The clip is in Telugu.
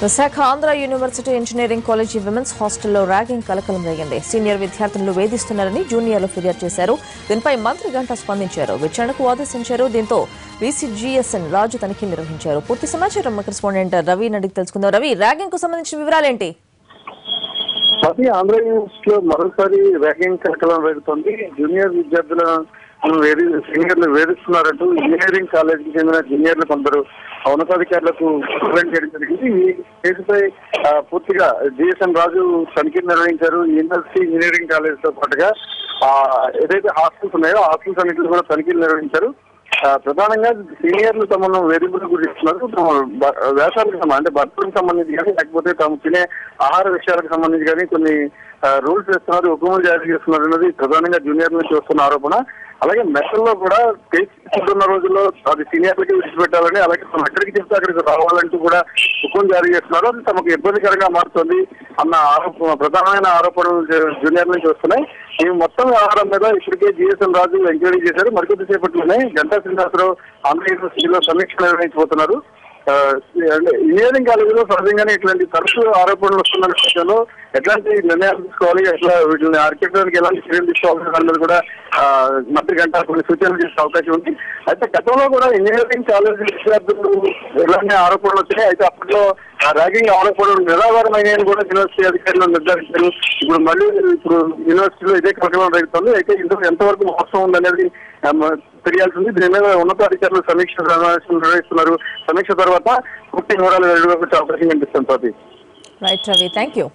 Visakha Andhra university engineering college women's హాస్టల్లో ర్యాగింగ్ కలకలం రేగింది. సీనియర్ విద్యార్థులను వేధిస్తున్నారని జూనియర్లు ఫిర్యాదు చేశారు. దీనిపై మంత్రి గంటా స్పందించారు, విచారణకు ఆదేశించారు. దీంతో వీసీజీఎస్ఎన్ రాజు తనిఖీలు నిర్వహించారు. పూర్తి సమాచారం మా కరెస్పాండెంట్ రవి అడిగి తెలుసుకుందాం. రవి, ర్యాగింగ్ కు సంబంధించిన వివరాలేంటి? ఆంధ్ర యూనివర్సిటీలో మరోసారి ర్యాగింగ్ కలకలం రేగుతోంది. జూనియర్ విద్యార్థుల సీనియర్లు వేధిస్తున్నారంటూ ఇంజనీరింగ్ కాలేజీకి చెందిన జూనియర్లు కొందరు ఉన్నతాధికారులకు కంప్లైంట్ చేయడం జరిగింది. ఈ కేసుపై పూర్తిగా జిఎస్ఎన్ రాజు తనిఖీలు నిర్వహించారు. యూనివర్సిటీ ఇంజనీరింగ్ కాలేజ్ తో పాటుగా ఏదైతే హాస్టల్స్ ఉన్నాయో హాస్టల్స్ అన్నింటిలో కూడా తనిఖీలు నిర్వహించారు. ప్రధానంగా సీనియర్లు తమను వేధింపులకు గురి చేస్తున్నారు. తమ వేషాలకు అంటే భర్తలకు సంబంధించి కానీ లేకపోతే తాము తినే ఆహార విషయాలకు సంబంధించి కానీ కొన్ని రూల్స్ చేస్తున్నారు, హుకుములు జారీ చేస్తున్నారు అన్నది ప్రధానంగా జూనియర్ నుంచి వస్తున్న ఆరోపణ. అలాగే మెస్సుల్లో కూడా తీసుకుంటున్న రోజుల్లో అది సీనియర్లకి విడిచిపెట్టాలని, అలాగే తమ ఎక్కడికి చెప్తే అక్కడికి రావాలంటూ కూడా హుకుం జారీ చేస్తున్నారు. అది తమకు ఇబ్బందికరంగా మారుతుంది అన్న ప్రధానమైన ఆరోపణలు జూనియర్ నుంచి వస్తున్నాయి. ఈ మొత్తం వ్యవహారం మీద ఇప్పటికే జిఎస్ఎన్ రాజు ఎంక్వైరీ చేశారు. మరికొద్ది సేపట్లోనే గంటా శ్రీనివాసరావు ఆంధ్ర యూనివర్సిటీలో సమీక్ష నిర్వహించబోతున్నారు. ఇంజనీరింగ్ కాలేజీలో సహజంగానే ఇట్లాంటి తరచు ఆరోపణలు వస్తున్న విషయంలో ఎట్లాంటి నిర్ణయాలు తీసుకోవాలి, ఎట్లా వీటిని అరికట్టడానికి ఎలాంటి చర్యలు తీసుకోవాలి అన్నది కూడా మంత్రి గంటా కొన్ని సూచనలు చేసే అవకాశం ఉంది. అయితే గతంలో కూడా ఇంజనీరింగ్ కాలేజీ విద్యార్థులు ఎలాంటి ఆరోపణలు వచ్చినాయి. అయితే అప్పట్లో ర్యాగింగ్ ఆరోపణలు నిరాధారమైనవి కూడా యూనివర్సిటీ అధికారులు నిర్ధారించారు. ఇప్పుడు యూనివర్సిటీలో ఇదే కలకలం రేగుతుంది. అయితే ఇందులో ఎంతవరకు మోసం ఉందనేది తెలియాల్సి ఉంది. దీని మీద ఉన్నతాధికారులు సమీక్ష నిర్వహిస్తున్నారు. సమీక్ష తర్వాత పూర్తి వివరాలు వెలువడే అవకాశం కనిపిస్తుంది. Right Ravi, thank you.